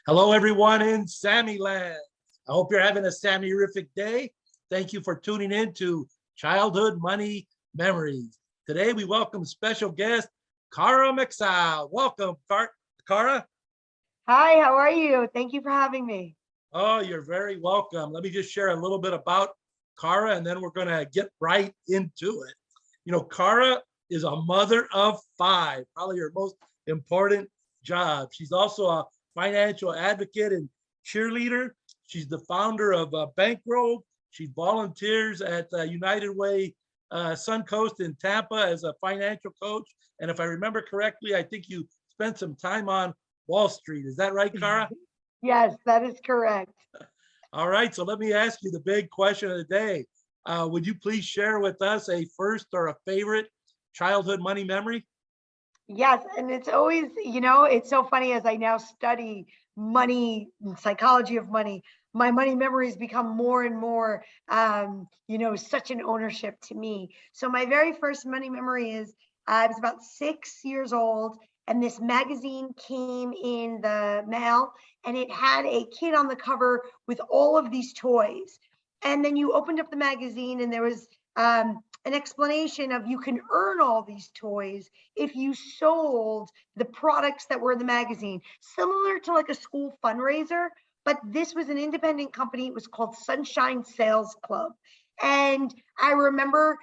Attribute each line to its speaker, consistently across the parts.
Speaker 1: Hello, everyone in Sammy Land. I hope you're having a Sammy-rific day. Thank you for tuning in to Childhood Money Memories. Today, we welcome special guest, Cara Macksoud. Welcome, Cara.
Speaker 2: Hi, how are you? Thank you for having me.
Speaker 1: Oh, you're very welcome. Let me just share a little bit about Cara, and then we're going to get right into it. You know, Cara is a mother of five, probably her most important job. She's also a financial advocate and cheerleader. She's the founder of Bankroll. She volunteers at United Way Suncoast in Tampa as a financial coach. And if I remember correctly, I think you spent some time on Wall Street. Is that right, Cara?
Speaker 2: Yes, that is correct.
Speaker 1: All right, so let me ask you the big question of the day. Would you please share with us a first or a favorite childhood money memory?
Speaker 2: Yes, and it's always, it's so funny as I now study money and psychology of money, my money memories become more and more, such an ownership to me. So my very first money memory is I was about 6 years old, and this magazine came in the mail, and it had a kid on the cover with all of these toys. And then you opened up the magazine, and there was an explanation of you can earn all these toys if you sold the products that were in the magazine, similar to like a school fundraiser. But this was an independent company. It was called Sunshine Sales Club. And I remember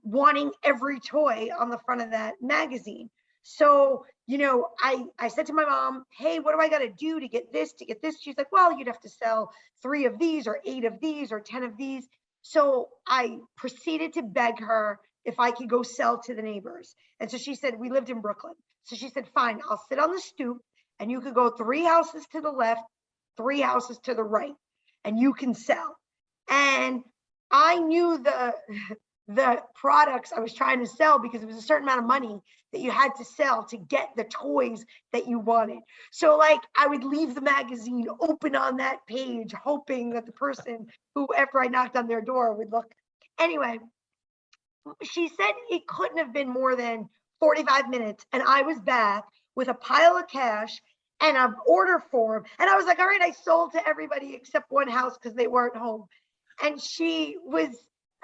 Speaker 2: wanting every toy on the front of that magazine. So, I said to my mom, hey, what do I got to do to get this, to get this? She's like, well, you'd have to sell 3 of these or 8 of these or 10 of these. So I proceeded to beg her if I could go sell to the neighbors. And so she said, we lived in Brooklyn. So she said, fine, I'll sit on the stoop and you could go 3 houses to the left, 3 houses to the right, and you can sell. And I knew the products I was trying to sell because it was a certain amount of money that you had to sell to get the toys that you wanted. So like I would leave the magazine open on that page, hoping that the person who, after I knocked on their door, would look. Anyway, she said it couldn't have been more than 45 minutes. And I was back with a pile of cash and an order form. And I was like, all right, I sold to everybody except one house because they weren't home. And she was,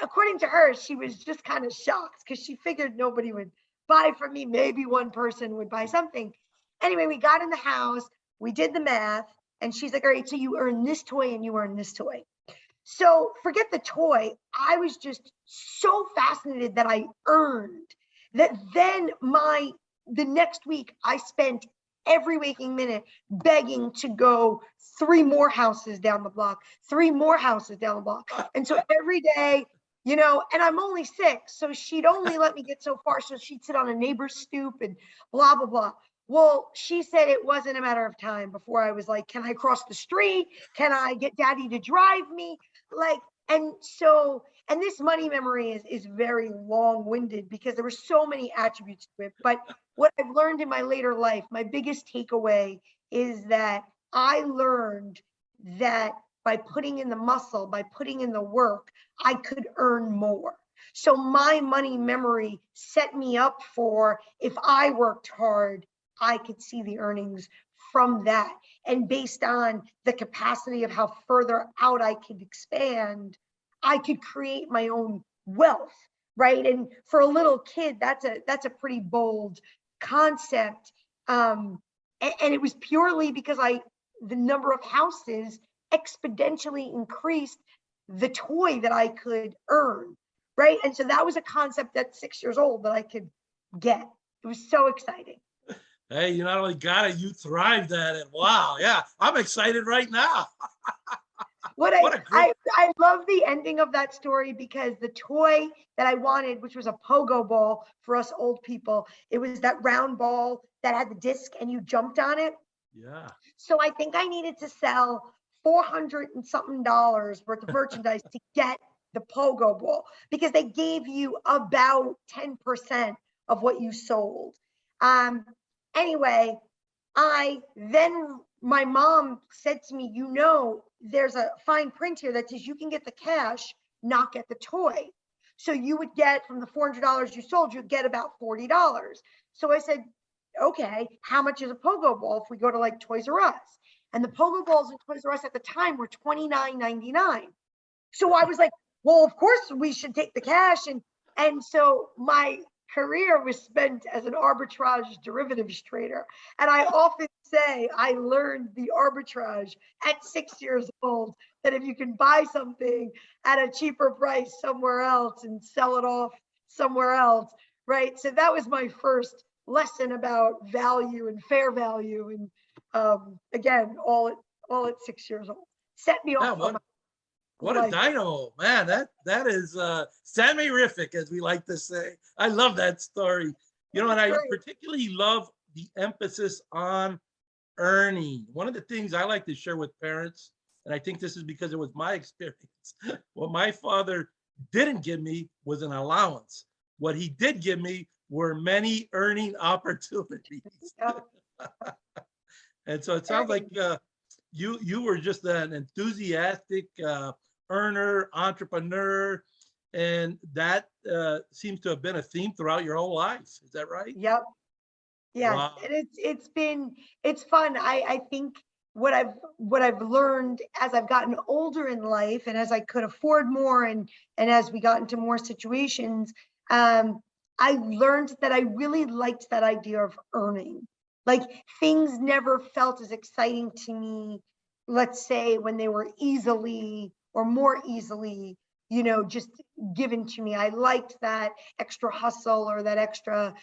Speaker 2: according to her, she was just kind of shocked because she figured nobody would buy from me. Maybe one person would buy something. Anyway, we got in the house, we did the math, and she's like, all right, so you earn this toy and you earn this toy. So forget the toy. I was just so fascinated that I earned that. Then the next week I spent every waking minute begging to go 3 more houses down the block, 3 more houses down the block. And so every day, and I'm only 6, so she'd only let me get so far. So she'd sit on a neighbor's stoop and blah, blah, blah. Well, she said it wasn't a matter of time before I was like, can I cross the street? Can I get daddy to drive me? Like, and this money memory is very long-winded because there were so many attributes to it. But what I've learned in my later life, my biggest takeaway is that I learned that by putting in the muscle, by putting in the work, I could earn more. So my money memory set me up for, if I worked hard, I could see the earnings from that. And based on the capacity of how further out I could expand, I could create my own wealth, right? And for a little kid, that's a pretty bold concept. And it was purely because the number of houses exponentially increased the toy that I could earn, right? And so that was a concept at 6 years old that I could get. It was so exciting.
Speaker 1: Hey, you not only got it, you thrived at it. Wow. Yeah, I'm excited right now.
Speaker 2: What I love the ending of that story because the toy that I wanted, which was a pogo ball for us old people, it was that round ball that had the disc and you jumped on it.
Speaker 1: Yeah.
Speaker 2: So I think I needed to sell $400 and something worth of merchandise to get the pogo ball because they gave you about 10% of what you sold. Anyway, my mom said to me, there's a fine print here that says you can get the cash, not get the toy. So you would get from the $400 you sold, you'd get about $40. So I said, okay, how much is a pogo ball if we go to like Toys R Us? And the pogo balls in Toys R Us at the time were $29.99. So I was like, well, of course we should take the cash. And so my career was spent as an arbitrage derivatives trader. And I often say I learned the arbitrage at 6 years old, that if you can buy something at a cheaper price somewhere else and sell it off somewhere else, right? So that was my first lesson about value and fair value. And again, all at 6 years old. Set me off on my
Speaker 1: What a
Speaker 2: life.
Speaker 1: dynamo, man. That is Sammy-rific, as we like to say. I love that story. You know, and I particularly love the emphasis on earning. One of the things I like to share with parents, and I think this is because it was my experience, what my father didn't give me was an allowance. What he did give me were many earning opportunities.
Speaker 2: Yep.
Speaker 1: And so it sounds like you were just an enthusiastic earner, entrepreneur, and that seems to have been a theme throughout your whole life. Is that right?
Speaker 2: Yep. Yes.
Speaker 1: Wow.
Speaker 2: And it's fun. I think what I've learned as I've gotten older in life, and as I could afford more, and as we got into more situations, I learned that I really liked that idea of earning. Like, things never felt as exciting to me, let's say, when they were easily or more easily, just given to me. I liked that extra hustle, or that extra,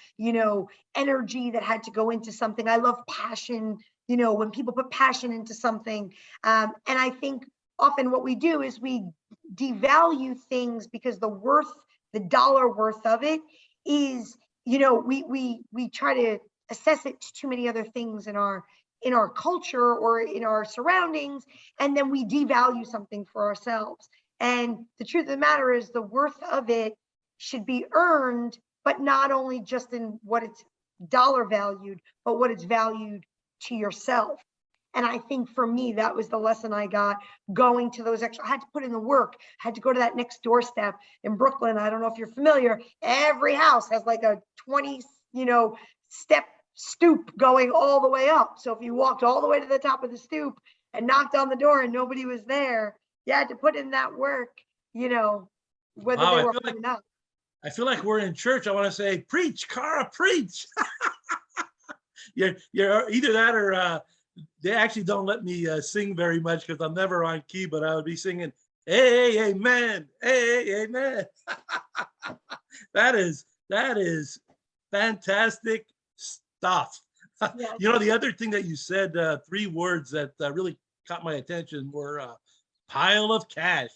Speaker 2: energy that had to go into something. I love passion, when people put passion into something. And I think often what we do is we devalue things because the dollar worth of it is, we try to assess it to too many other things in our culture or in our surroundings, and then we devalue something for ourselves. And the truth of the matter is, the worth of it should be earned, but not only just in what it's dollar valued, but what it's valued to yourself. And I think for me, that was the lesson I got going to those extra. I had to put in the work, had to go to that next doorstep in Brooklyn. I don't know if you're familiar. Every house has like a 20, step stoop going all the way up. So if you walked all the way to the top of the stoop and knocked on the door and nobody was there, you had to put in that work, whether
Speaker 1: Wow,
Speaker 2: they were putting up.
Speaker 1: I feel like we're in church. I want to say, preach, Cara, preach. you're either that, or they actually don't let me sing very much because I'm never on key, but I would be singing, hey, amen, hey, amen. That is fantastic stuff.
Speaker 2: Yes.
Speaker 1: The other thing that you said, 3 words that really caught my attention were pile of cash.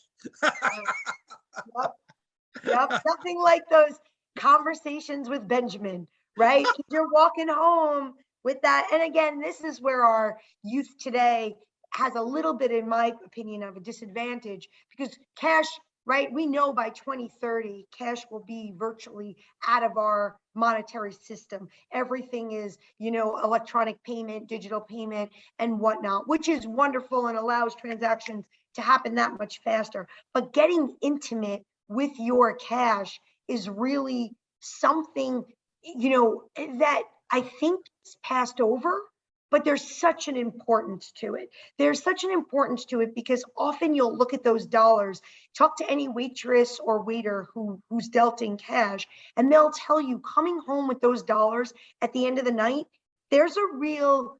Speaker 2: Yep. Something like those conversations with Benjamin, right? You're walking home with that. And again, this is where our youth today has a little bit, in my opinion, of a disadvantage, because cash, right? We know by 2030, cash will be virtually out of our monetary system. Everything is, electronic payment, digital payment, and whatnot, which is wonderful and allows transactions to happen that much faster. But getting intimate with your cash is really something, that I think is passed over, but there's such an importance to it. There's such an importance to it because often you'll look at those dollars, talk to any waitress or waiter who's dealt in cash, and they'll tell you, coming home with those dollars at the end of the night, there's a real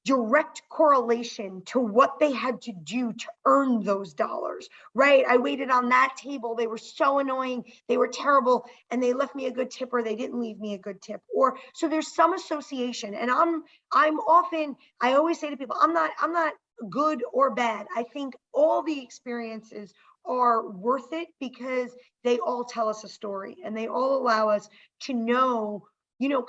Speaker 2: direct correlation to what they had to do to earn those dollars, right? I waited on that table. They were so annoying. They were terrible. And they left me a good tip, or they didn't leave me a good tip. Or so there's some association. And I always say to people, I'm not good or bad. I think all the experiences are worth it because they all tell us a story, and they all allow us to know,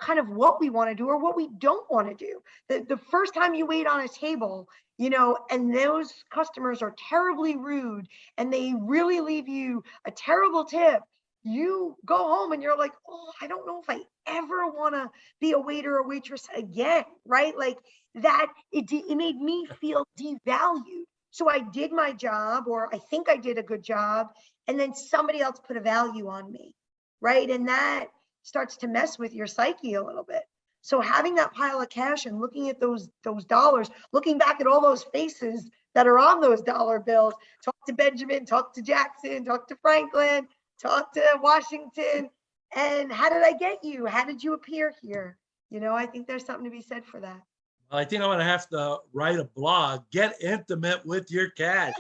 Speaker 2: kind of what we want to do or what we don't want to do. The first time you wait on a table, and those customers are terribly rude and they really leave you a terrible tip, you go home and you're like, oh, I don't know if I ever want to be a waiter or waitress again, right? Like that, it made me feel devalued. So I did my job, or I think I did a good job, and then somebody else put a value on me, right? And that starts to mess with your psyche a little bit. So having that pile of cash and looking at those dollars, looking back at all those faces that are on those dollar bills, talk to Benjamin, talk to Jackson, talk to Franklin, talk to Washington. And how did I get you? How did you appear here? You know, I think there's something to be said for that.
Speaker 1: I think I'm going to have to write a blog. Get intimate with your cash.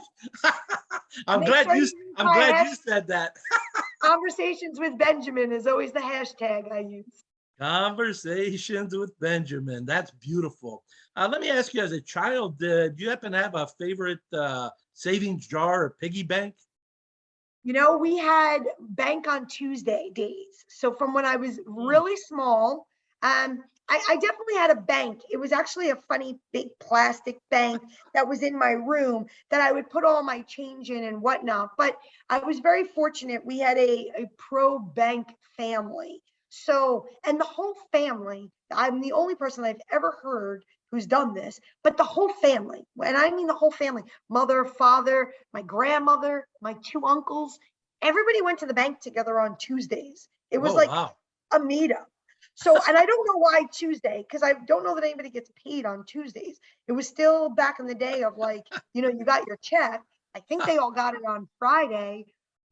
Speaker 1: I'm
Speaker 2: Make
Speaker 1: glad
Speaker 2: sure
Speaker 1: you.
Speaker 2: use
Speaker 1: I'm
Speaker 2: my
Speaker 1: glad you said that.
Speaker 2: Conversations with Benjamin is always the hashtag I use.
Speaker 1: Conversations with Benjamin. That's beautiful. Let me ask you, as a child, did you happen to have a favorite savings jar or piggy bank?
Speaker 2: You know, we had bank on Tuesday days. So from when I was
Speaker 1: Hmm.
Speaker 2: really small, I definitely had a bank. It was actually a funny big plastic bank that was in my room that I would put all my change in and whatnot. But I was very fortunate. We had a pro bank family. So, and the whole family, I'm the only person I've ever heard who's done this, but the whole family, and I mean the whole family, mother, father, my grandmother, my two uncles, everybody went to the bank together on Tuesdays. It was
Speaker 1: Oh,
Speaker 2: like
Speaker 1: wow.
Speaker 2: a meetup. So, and I don't know why Tuesday, because I don't know that anybody gets paid on Tuesdays. It was still back in the day of like, you know, you got your check. I think they all got it on Friday,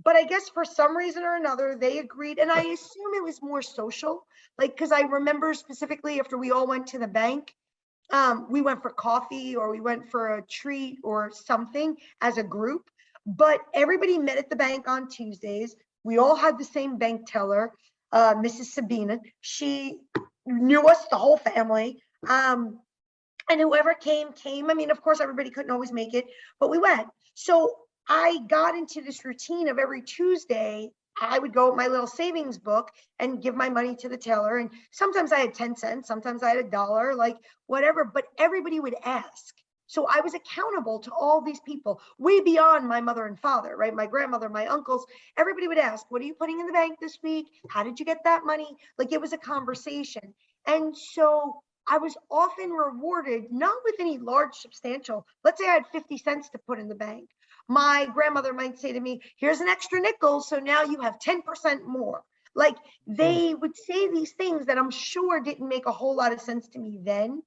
Speaker 2: but I guess for some reason or another, they agreed. And I assume it was more social, like, because I remember specifically after we all went to the bank, we went for coffee or we went for a treat or something as a group, but everybody met at the bank on Tuesdays. We all had the same bank teller, Mrs. Sabina. She knew us, the whole family. And whoever came. I mean, of course, everybody couldn't always make it, but we went. So I got into this routine of every Tuesday, I would go with my little savings book and give my money to the teller. And sometimes I had 10 cents, sometimes I had $1, like whatever, but everybody would ask. So I was accountable to all these people, way beyond my mother and father, right? My grandmother, my uncles, everybody would ask, what are you putting in the bank this week? How did you get that money? Like it was a conversation. And so I was often rewarded, not with any large substantial, let's say I had 50 cents to put in the bank. My grandmother might say to me, here's an extra nickel, so now you have 10% more. Like
Speaker 1: Hmm.
Speaker 2: they would say these things that I'm sure didn't make a whole lot of sense to me then.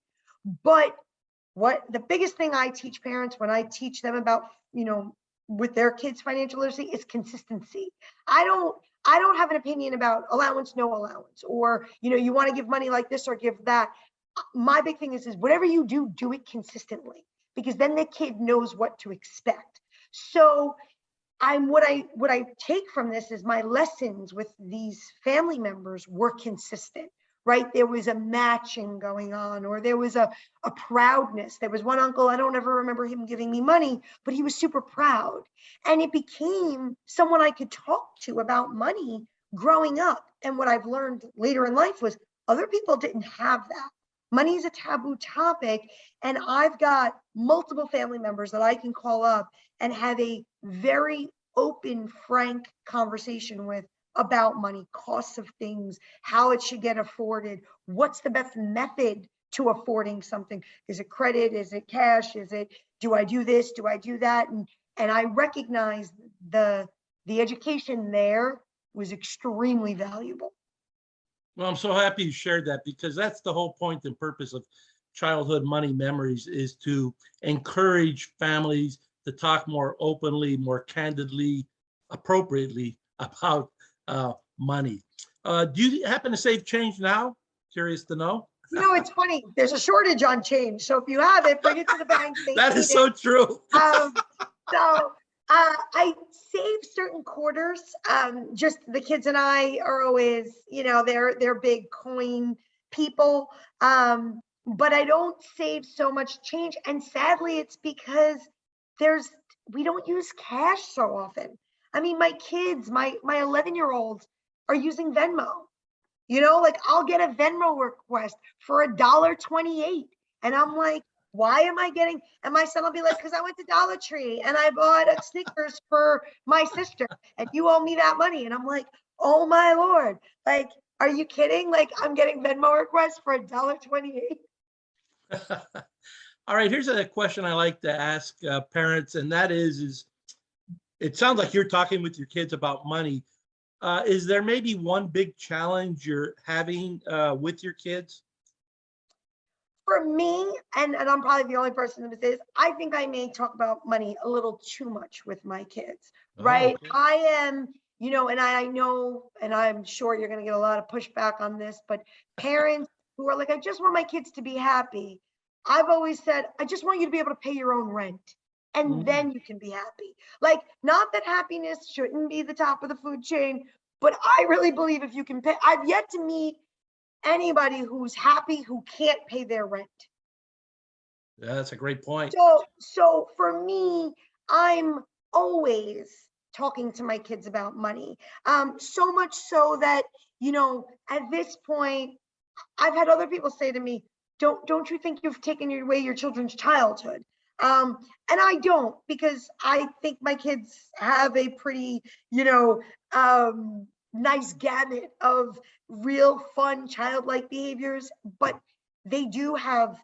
Speaker 2: But what the biggest thing I teach parents when I teach them about, you know, with their kids' financial literacy is consistency. I don't have an opinion about allowance, no allowance, or, you know, you want to give money like this or give that. My big thing is whatever you do, do it consistently, because then the kid knows what to expect. So what I take from this is my lessons with these family members were consistent, right? There was a matching going on, or there was a proudness. There was one uncle, I don't ever remember him giving me money, but he was super proud. And it became someone I could talk to about money growing up. And what I've learned later in life was other people didn't have that. Money is a taboo topic. And I've got multiple family members that I can call up and have a very open, frank conversation with about money, costs of things, how it should get afforded, what's the best method to affording something. Is it credit? Is it cash? Is it, do I do this? Do I do that? And I recognize the education there was extremely valuable.
Speaker 1: Well, I'm so happy you shared that, because that's the whole point and purpose of childhood money memories, is to encourage families to talk more openly, more candidly, appropriately about money. Do you happen to save change now? Curious to know.
Speaker 2: You know, it's funny. There's a shortage on change. So if you have it, bring it to the bank. They
Speaker 1: That
Speaker 2: need
Speaker 1: is
Speaker 2: it.
Speaker 1: so true.
Speaker 2: So I save certain quarters. Just the kids and I are always, you know, they're big coin people. But I don't save so much change. And sadly, it's because there's we don't use cash so often. I mean, my kids, my 11-year-olds are using Venmo. You know, like I'll get a Venmo request for $1.28. And I'm like, why am I getting, and my son will be like, because I went to Dollar Tree and I bought a Snickers for my sister and you owe me that money. And I'm like, oh my Lord, like, are you kidding? Like I'm getting Venmo requests for $1.28.
Speaker 1: All right, here's a question I like to ask parents, and that is it sounds like you're talking with your kids about money. Is there maybe one big challenge you're having with your kids?
Speaker 2: For me, and I'm probably the only person that would say this, I think I may talk about money a little too much with my kids,
Speaker 1: Oh,
Speaker 2: right?
Speaker 1: okay.
Speaker 2: I am, and I know, and I'm sure you're going to get a lot of pushback on this, but parents who are like, I just want my kids to be happy. I've always said, I just want you to be able to pay your own rent, and then you can be happy. Like, not that happiness shouldn't be the top of the food chain, but I really believe if you can pay, I've yet to meet anybody who's happy who can't pay their rent.
Speaker 1: Yeah, that's a great point.
Speaker 2: So for me, I'm always talking to my kids about money. So much so that, at this point, I've had other people say to me, don't you think you've taken away your children's childhood? And I don't, because I think my kids have a pretty, nice gamut of real fun childlike behaviors, but they do have,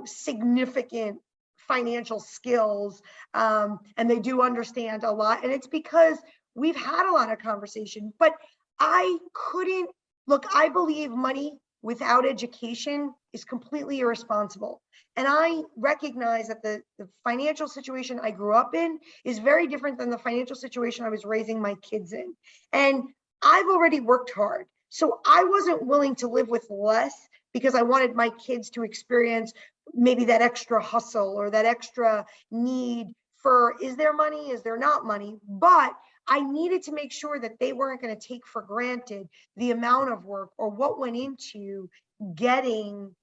Speaker 2: significant financial skills, and they do understand a lot. And it's because we've had a lot of conversation, but I couldn't look, I believe money without education is completely irresponsible. And I recognize that the financial situation I grew up in is very different than the financial situation I was raising my kids in. And I've already worked hard. So I wasn't willing to live with less because I wanted my kids to experience maybe that extra hustle or that extra need for, is there money? Is there not money? But I needed to make sure that they weren't going to take for granted the amount of work or what went into getting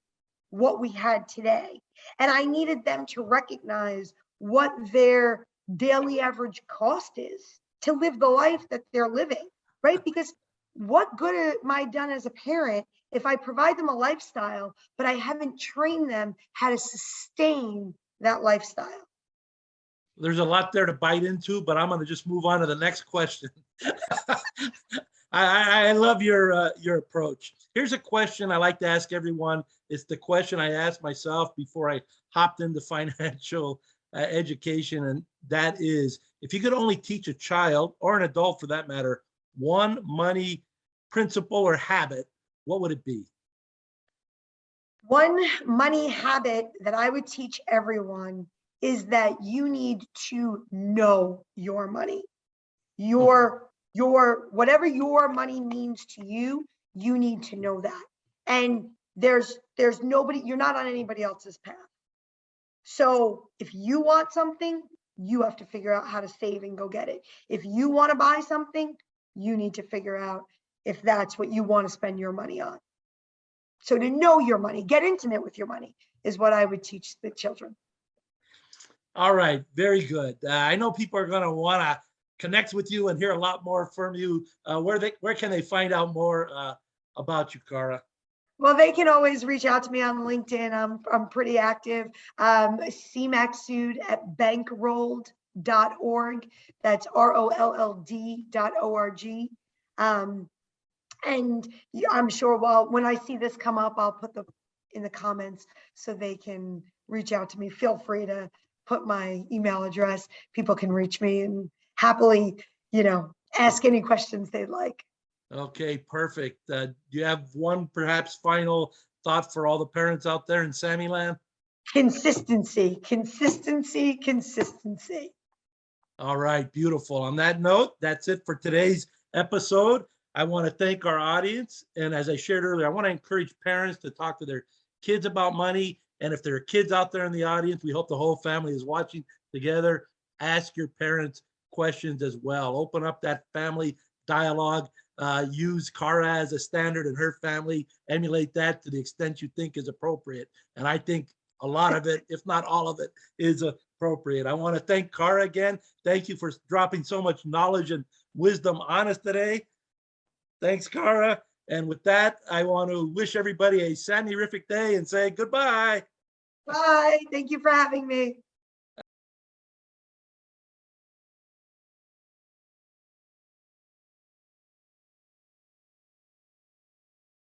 Speaker 2: what we had today. And I needed them to recognize what their daily average cost is to live the life that they're living, right? Because what good am I done as a parent if I provide them a lifestyle, but I haven't trained them how to sustain that lifestyle?
Speaker 1: There's a lot there to bite into, but I'm going to just move on to the next question. I love your approach. Here's a question I like to ask everyone. It's the question I asked myself before I hopped into financial education, and that is, if you could only teach a child or an adult for that matter, one money principle or habit, what would it be?
Speaker 2: One money habit that I would teach everyone is that you need to know your money. Your whatever your money means to you, you need to know that. And there's nobody, you're not on anybody else's path. So if you want something, you have to figure out how to save and go get it. If you want to buy something, you need to figure out if that's what you want to spend your money on. So to know your money, get intimate with your money is what I would teach the children.
Speaker 1: All right, very good. I know people are going to want to connect with you and hear a lot more from you. Where can they find out more about you, Cara?
Speaker 2: Well, they can always reach out to me on LinkedIn. I'm pretty active. C Macksoud at bankrolled.org. That's ROLLD.org. And I'm sure, well, when I see this come up, I'll put in the comments so they can reach out to me. Feel free to put my email address. People can reach me and happily, ask any questions they'd like.
Speaker 1: Okay, perfect. Do you have one perhaps final thought for all the parents out there in Sammyland?
Speaker 2: Consistency, consistency, consistency.
Speaker 1: All right, beautiful. On that note, that's it for today's episode. I want to thank our audience. And as I shared earlier, I want to encourage parents to talk to their kids about money. And if there are kids out there in the audience, we hope the whole family is watching together. Ask your parents questions as well. Open up that family dialogue. Use Cara as a standard in her family. Emulate that to the extent you think is appropriate. And I think a lot of it, if not all of it, is appropriate. I want to thank Cara again. Thank you for dropping so much knowledge and wisdom on us today. Thanks, Cara. And with that, I want to wish everybody a Sammy-rific day and say goodbye.
Speaker 2: Bye. Thank you for having me.